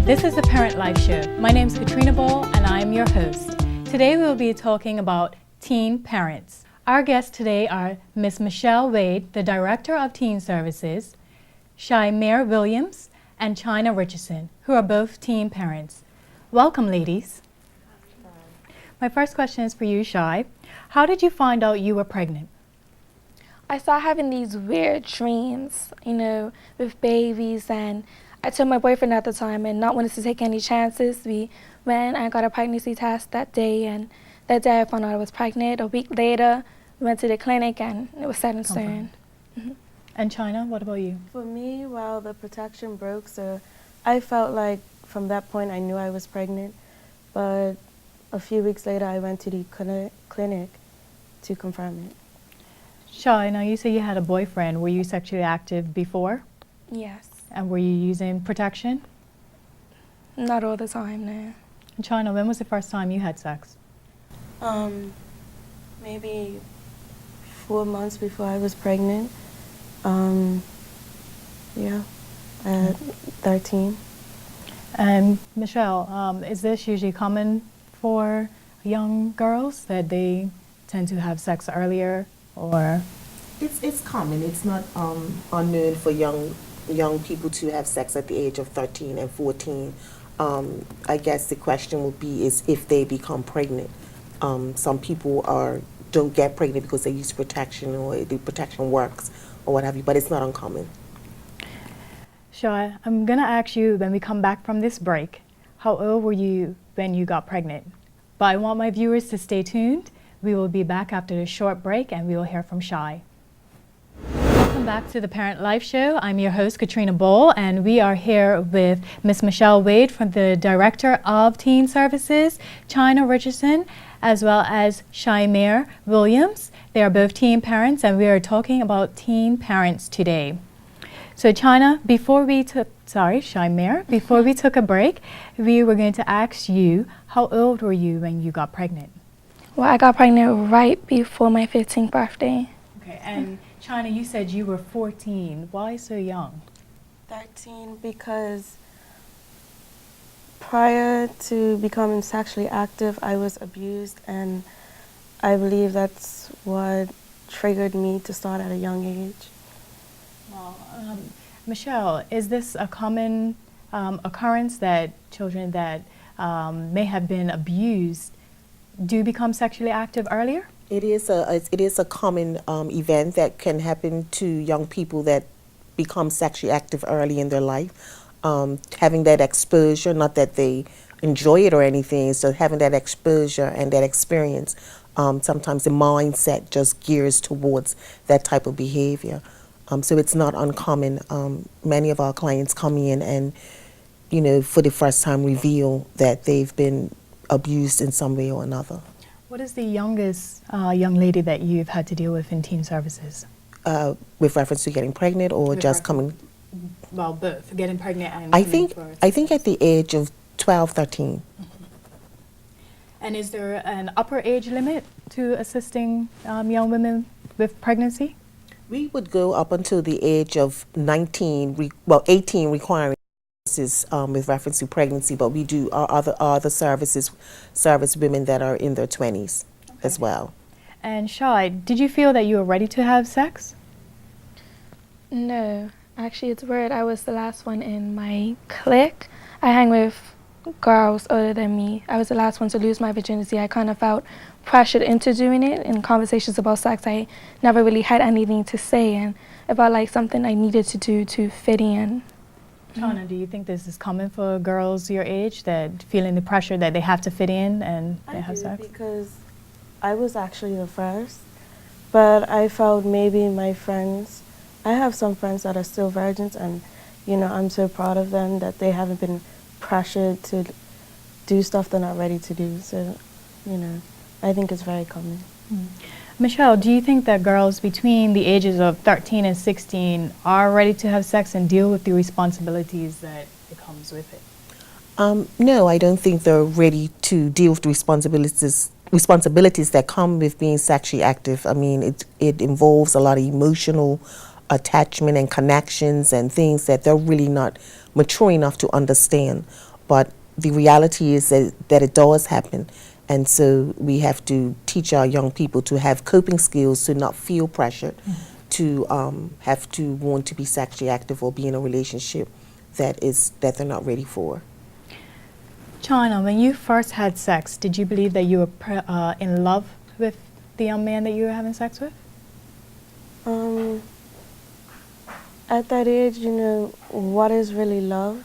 This is the Parent Life Show. My name is Katrina Ball and I am your host. Today we will be talking about teen parents. Our guests today are Ms. Michelle Wade, the Director of Teen Services, Shai Williams, and China Richardson, who are both teen parents. Welcome, ladies. My first question is for you, Shai. How did you find out you were pregnant? I started having these weird dreams, with babies, and I told my boyfriend at the time and not wanting to take any chances. We went and got a pregnancy test that day, and that day I found out I was pregnant. A week later, we went to the clinic and it was set in stone. Mm-hmm. And China, what about you? For me, well, the protection broke, so I felt like from that point I knew I was pregnant, but a few weeks later I went to the clinic to confirm it. Shai, now you say you had a boyfriend. Were you sexually active before? Yes. And were you using protection? Not all the time, no. And China, when was the first time you had sex? Maybe 4 months before I was pregnant. At 13. And Michelle, is this usually common for young girls that they tend to have sex earlier, or? It's common. It's not unknown for young people to have sex at the age of 13 and 14. I guess the question would be is if they become pregnant. Some people don't get pregnant because they use protection or the protection works or what have you, but it's not uncommon. Shai, I'm going to ask you when we come back from this break, how old were you when you got pregnant? But I want my viewers to stay tuned. We will be back after this short break and we will hear from Shai. Welcome back to the Parent Life Show. I'm your host, Katrina Ball, and we are here with Ms. Michelle Wade, from the Director of Teen Services, China Richardson, as well as Shai Williams. They are both teen parents, and we are talking about teen parents today. So China, before we took a break, we were going to ask you, how old were you when you got pregnant? Well, I got pregnant right before my 15th birthday. Okay, and China, you said you were 14. Why so young? 13 because prior to becoming sexually active, I was abused, and I believe that's what triggered me to start at a young age. Well, Michelle, is this a common occurrence that children that may have been abused do become sexually active earlier? It is a common event that can happen to young people that become sexually active early in their life. Having that exposure, not that they enjoy it or anything, so having that exposure and that experience, sometimes the mindset just gears towards that type of behavior. So it's not uncommon. Many of our clients come in and, for the first time reveal that they've been abused in some way or another. What is the youngest young lady that you've had to deal with in teen services? With reference to getting pregnant or just coming? Well, both, getting pregnant and I think at the age of 12, 13. Mm-hmm. And is there an upper age limit to assisting young women with pregnancy? We would go up until the age of 18 requiring services with reference to pregnancy, but we do our other service women that are in their 20s as well. And Shai, did you feel that you were ready to have sex? No, actually it's weird. I was the last one in my clique. I hang with girls older than me. I was the last one to lose my virginity. I kind of felt pressured into doing it. In conversations about sex, I never really had anything to say, and it felt like something I needed to do to fit in. Chana, do you think this is common for girls your age, that feeling the pressure that they have to fit in and they have sex? Because I was actually the first, but I felt maybe my friends, I have some friends that are still virgins, and I'm so proud of them that they haven't been pressured to do stuff they're not ready to do. So, I think it's very common. Michelle, do you think that girls between the ages of 13 and 16 are ready to have sex and deal with the responsibilities that it comes with it? No, I don't think they're ready to deal with the responsibilities that come with being sexually active. I mean, it involves a lot of emotional attachment and connections and things that they're really not mature enough to understand. But the reality is that it does happen. And so we have to teach our young people to have coping skills, to not feel pressured, to have to want to be sexually active or be in a relationship that they're not ready for. China, when you first had sex, did you believe that you were in love with the young man that you were having sex with? At that age, you know, what is really love?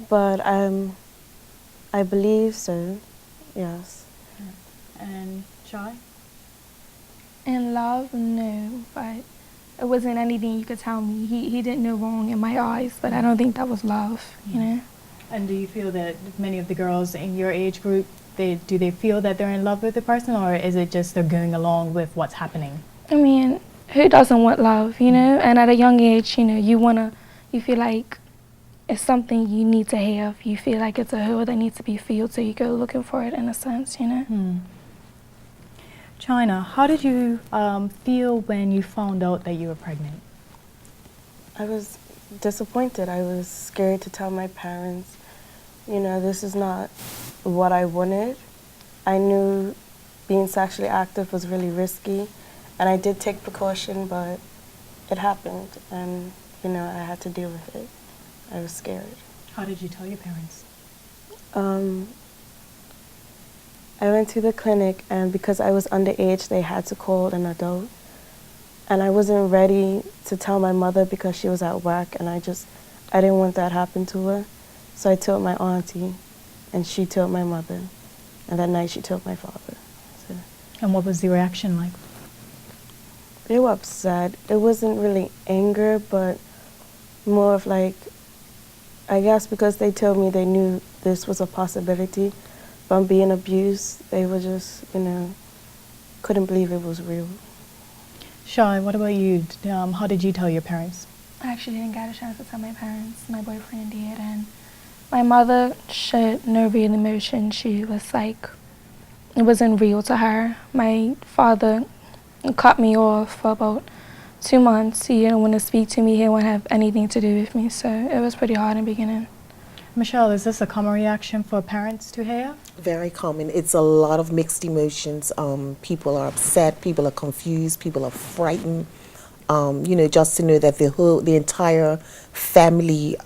But I believe so, yes. And Shy? In love, no, but it wasn't anything you could tell me. He did no wrong in my eyes, but I don't think that was love, you know? And do you feel that many of the girls in your age group, do they feel that they're in love with the person, or is it just they're going along with what's happening? I mean, who doesn't want love, you know? And at a young age, you know, you feel like it's something you need to have. You feel like it's a hole that needs to be filled, so you go looking for it in a sense, you know? China, how did you feel when you found out that you were pregnant? I was disappointed. I was scared to tell my parents, you know, this is not what I wanted. I knew being sexually active was really risky, and I did take precaution, but it happened, and, you know, I had to deal with it. I was scared. How did you tell your parents? I went to the clinic, and because I was underage, they had to call an adult. And I wasn't ready to tell my mother because she was at work, and I didn't want that to happen to her. So I told my auntie, and she told my mother. And that night she told my father. So. And what was the reaction like? They were upset. It wasn't really anger, but more of like, I guess because they told me they knew this was a possibility from being abused, they were just, you know, couldn't believe it was real. Shy, what about you? How did you tell your parents? I actually didn't get a chance to tell my parents. My boyfriend did, and my mother showed no real emotion. She was like, it wasn't real to her. My father cut me off for about 2 months. He didn't want to speak to me. He didn't want to have anything to do with me, so it was pretty hard in the beginning. Michelle, is this a common reaction for parents to have? Very common. It's a lot of mixed emotions. People are upset, people are confused, people are frightened. You know, just to know that the entire family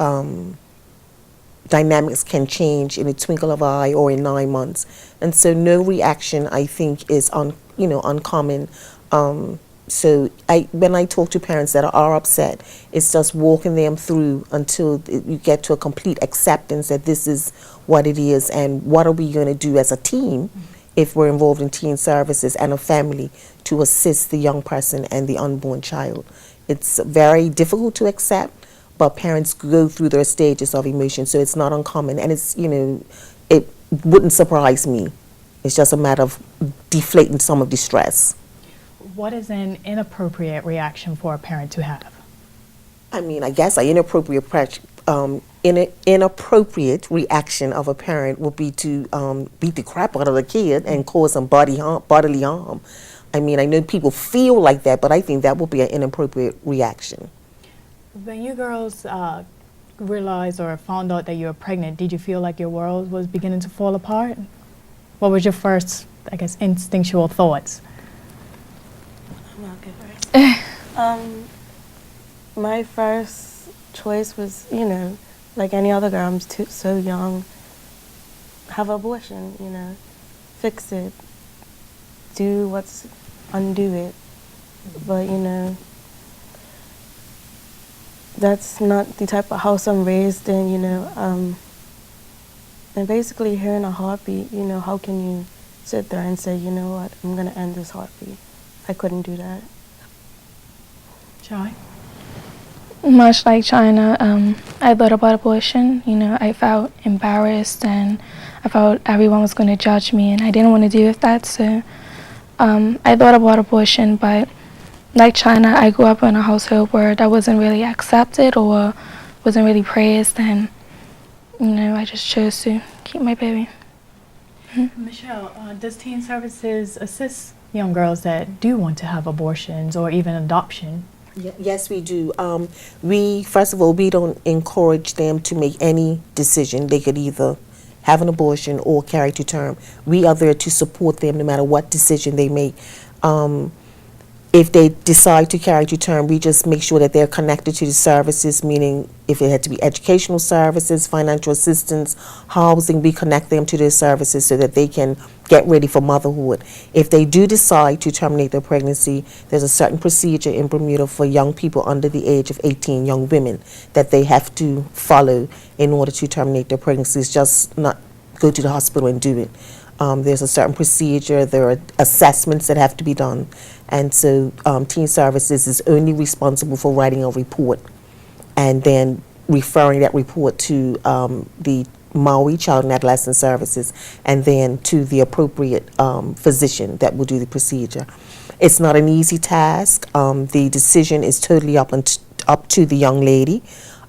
dynamics can change in a twinkle of an eye or in 9 months. And so no reaction, I think, is uncommon. So when I talk to parents that are upset, it's just walking them through until you get to a complete acceptance that this is what it is, and what are we going to do as a team if we're involved in teen services and a family to assist the young person and the unborn child. It's very difficult to accept, but parents go through their stages of emotion, so it's not uncommon, and it's, you know, it wouldn't surprise me. It's just a matter of deflating some of the stress. What is an inappropriate reaction for a parent to have? I mean, I guess an inappropriate reaction of a parent would be to beat the crap out of the kid and cause some bodily harm. I mean, I know people feel like that, but I think that would be an inappropriate reaction. When you girls realized or found out that you were pregnant, did you feel like your world was beginning to fall apart? What was your first, I guess, instinctual thoughts? My first choice was, you know, like any other girl, I'm so young, have an abortion, you know, fix it, undo it. But, you know, that's not the type of house I'm raised in, you know. And basically hearing a heartbeat, you know, how can you sit there and say, you know what, I'm going to end this heartbeat? I couldn't do that. Shy? Much like China, I thought about abortion. You know, I felt embarrassed, and I felt everyone was going to judge me, and I didn't want to deal with that. So I thought about abortion, but like China, I grew up in a household where that wasn't really accepted or wasn't really praised, and, you know, I just chose to keep my baby. Michelle, does Teen Services assist young girls that do want to have abortions or even adoption? Yes, we do. We first of all, we don't encourage them to make any decision. They could either have an abortion or carry to term. We are there to support them no matter what decision they make. If they decide to carry to term, we just make sure that they're connected to the services, meaning if it had to be educational services, financial assistance, housing, we connect them to those services so that they can get ready for motherhood. If they do decide to terminate their pregnancy, there's a certain procedure in Bermuda for young people under the age of 18, young women, that they have to follow in order to terminate their pregnancy. It's just not go to the hospital and do it. There's a certain procedure, there are assessments that have to be done, and so Teen Services is only responsible for writing a report and then referring that report to the Maui Child and Adolescent Services and then to the appropriate physician that will do the procedure. It's not an easy task. The decision is totally up to the young lady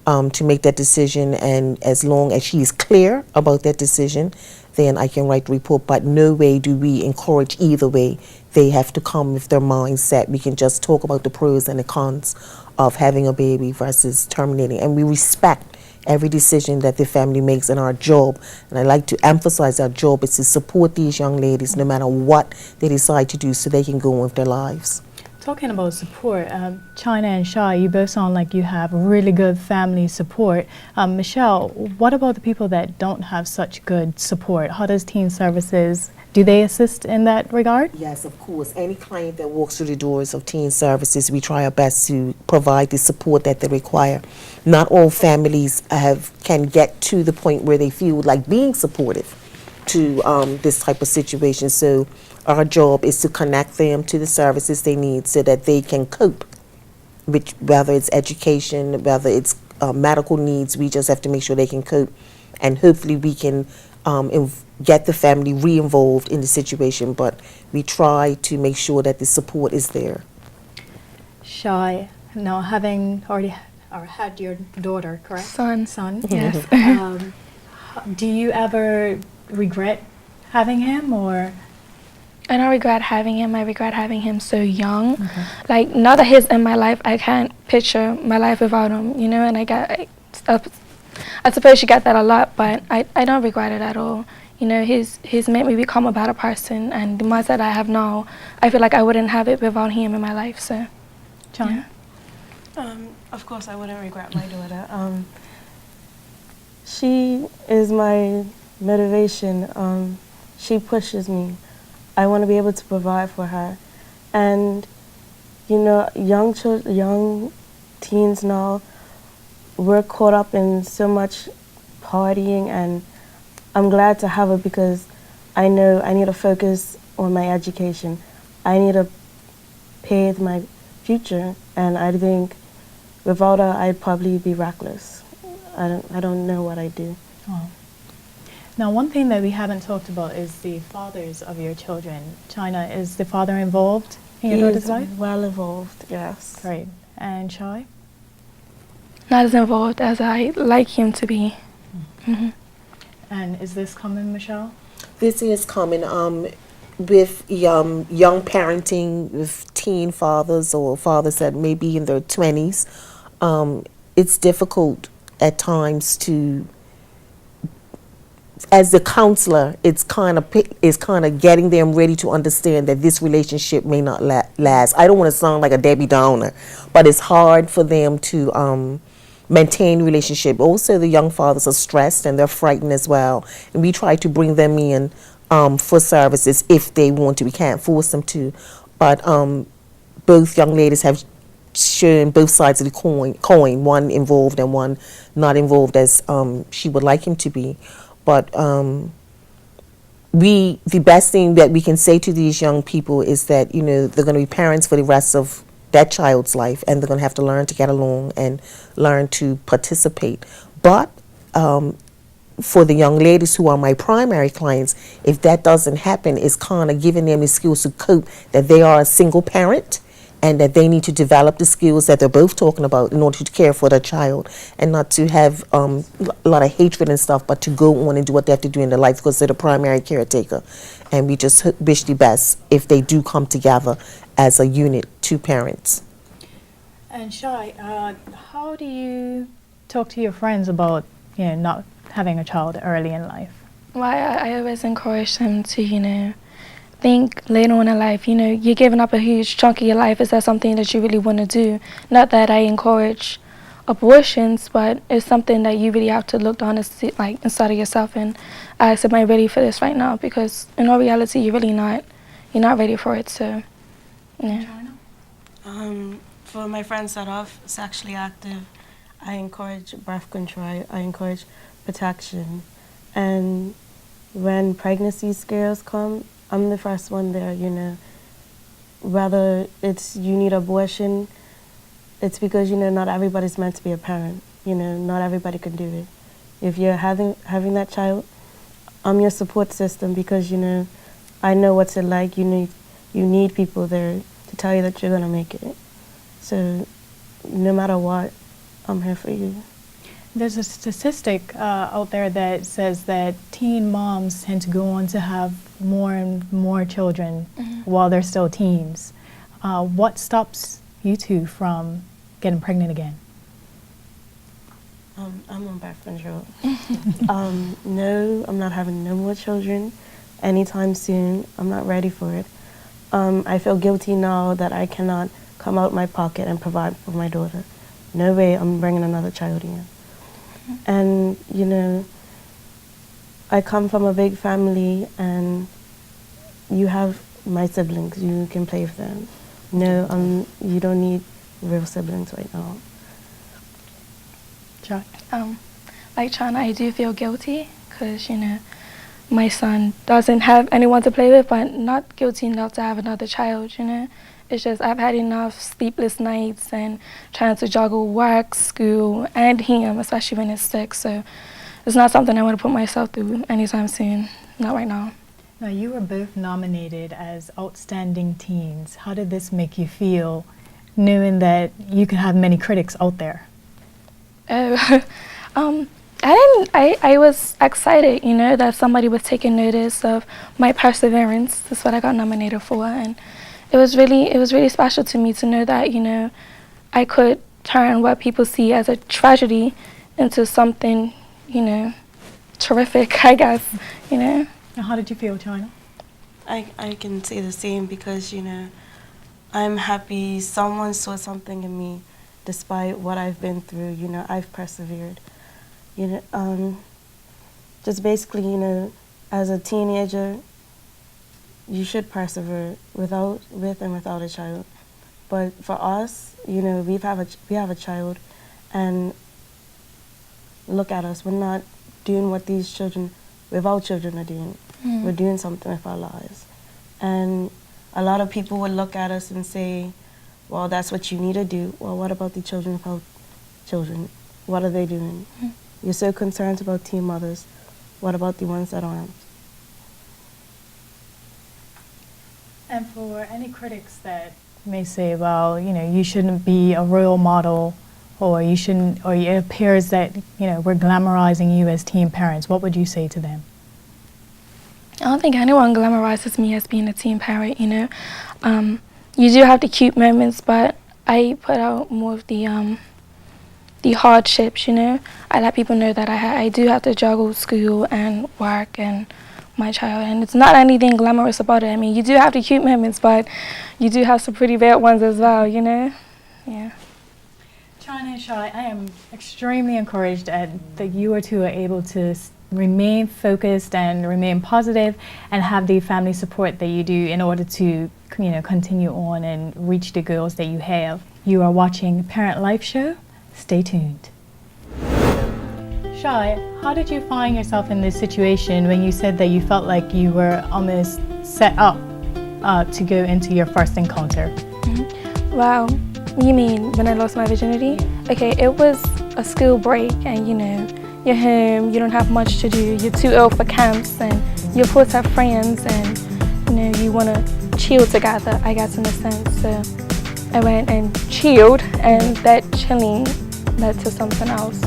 to make that decision, and as long as she's clear about that decision, then I can write the report, but no way do we encourage either way. They have to come with their mind set. We can just talk about the pros and the cons of having a baby versus terminating, and we respect every decision that the family makes in our job. And I like to emphasize our job is to support these young ladies no matter what they decide to do so they can go on with their lives. Talking about support, China and Shai, you both sound like you have really good family support. Michelle, what about the people that don't have such good support? How does Teen Services, do they assist in that regard? Yes, of course. Any client that walks through the doors of Teen Services, we try our best to provide the support that they require. Not all families can get to the point where they feel like being supportive to this type of situation. So our job is to connect them to the services they need so that they can cope, which, whether it's education, whether it's medical needs, we just have to make sure they can cope. And hopefully we can get the family re-involved in the situation, but we try to make sure that the support is there. Shai, now having already had your daughter, correct? Son. Yes. Do you ever regret having him, or? I don't regret having him. I regret having him so young. Okay. Like, now that he's in my life, I can't picture my life without him, you know, and I suppose you get that a lot, but I don't regret it at all. You know, he's made me become a better person, and the mindset I have now, I feel like I wouldn't have it without him in my life, so. John? Yeah. Of course, I wouldn't regret my daughter. She is my motivation. She pushes me. I want to be able to provide for her. And, you know, young teens now, we're caught up in so much partying, and I'm glad to have her because I know I need to focus on my education. I need to pave my future, and I think without her, I'd probably be reckless. I don't know what I'd do. Oh. Now, one thing that we haven't talked about is the fathers of your children. China, is the father involved in your daughter's life? Well involved, yes. Great. And Shai? Not as involved as I like him to be. Mm-hmm. And is this common, Michelle? This is common with young parenting with teen fathers or fathers that may be in their 20s. It's difficult at times to, as the counselor, it's kind of getting them ready to understand that this relationship may not last. I don't want to sound like a Debbie Downer, but it's hard for them to maintain relationship. Also, the young fathers are stressed and they're frightened as well, and we try to bring them in for services if they want to. We can't force them to, but both young ladies have shown both sides of the coin, one involved and one not involved as she would like him to be. But the best thing that we can say to these young people is that, you know, they're going to be parents for the rest of that child's life, and they're going to have to learn to get along and learn to participate. But for the young ladies who are my primary clients, if that doesn't happen, it's kind of giving them the skills to cope, that they are a single parent and that they need to develop the skills that they're both talking about in order to care for their child, and not to have a lot of hatred and stuff, but to go on and do what they have to do in their life because they're the primary caretaker. And we just wish the best if they do come together as a unit, two parents. And Shai, how do you talk to your friends about, not having a child early in life? Well, I always encourage them to, think later on in life, you're giving up a huge chunk of your life. Is that something that you really want to do? Not that I encourage abortions, but it's something that you really have to look honestly, like, inside of yourself and ask, am I ready for this right now? Because in all reality, you're not ready for it, so, yeah. For my friends that are sexually active, I encourage birth control, I encourage protection. And when pregnancy scares come, I'm the first one there, Whether it's you need abortion, it's because, not everybody's meant to be a parent. Not everybody can do it. If you're having that child, I'm your support system because, I know what's it like. You need people there to tell you that you're going to make it. So no matter what, I'm here for you. There's a statistic out there that says that teen moms tend to go on to have more and more children while they're still teens. What stops you two from getting pregnant again? I'm on birth control. No, I'm not having no more children anytime soon. I'm not ready for it. I feel guilty now that I cannot come out my pocket and provide for my daughter. No way I'm bringing another child in. And, I come from a big family and you have my siblings, you can play with them. No, you don't need real siblings right now. Chuck? Like China, I do feel guilty because, my son doesn't have anyone to play with, but not guilty enough to have another child, It's just I've had enough sleepless nights and trying to juggle work, school, and him, especially when he's sick. So it's not something I want to put myself through anytime soon. Not right now. Now, you were both nominated as outstanding teens. How did this make you feel, knowing that you could have many critics out there? I was excited, that somebody was taking notice of my perseverance. That's what I got nominated for, and it was really special to me to know that, I could turn what people see as a tragedy into something, terrific, I guess, And how did you feel, China? I can say the same because, I'm happy someone saw something in me despite what I've been through. I've persevered. Just basically, as a teenager, you should persevere with and without a child. But for us, we have a child, and look at us. We're not doing what these children without children are doing. We're doing something with our lives. And a lot of people would look at us and say, well, that's what you need to do. Well, what about the children without children? What are they doing? You're so concerned about teen mothers. What about the ones that aren't? And for any critics that may say, well, you shouldn't be a role model, or you shouldn't, or it appears that, we're glamorizing you as teen parents, what would you say to them? I don't think anyone glamorizes me as being a teen parent, You do have the cute moments, but I put out more of the hardships, I let people know that I do have to juggle school and work and my child, and it's not anything glamorous about it. I mean, you do have the cute moments, but you do have some pretty bad ones as well, Yeah. China and Shai, I am extremely encouraged that you two are able to remain focused and remain positive and have the family support that you do in order to, continue on and reach the goals that you have. You are watching Parent Life Show. Stay tuned. Shai, how did you find yourself in this situation when you said that you felt like you were almost set up to go into your first encounter? Well, you mean when I lost my virginity? Okay, it was a school break and you're home, you don't have much to do, you're too ill for camps, and you of course have friends and you want to chill together, I guess, in a sense. So I went and chilled, and that chilling led to something else.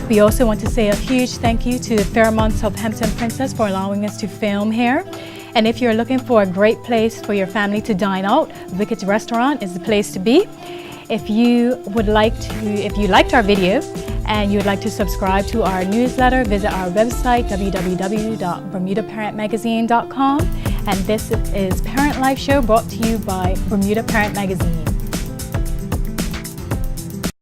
We also want to say a huge thank you to the Fairmont Southampton Princess for allowing us to film here. And if you're looking for a great place for your family to dine out, Wicked's Restaurant is the place to be. If you liked our video and you would like to subscribe to our newsletter, visit our website, www.bermudaparentmagazine.com. And this is Parent Life Show brought to you by Bermuda Parent Magazine.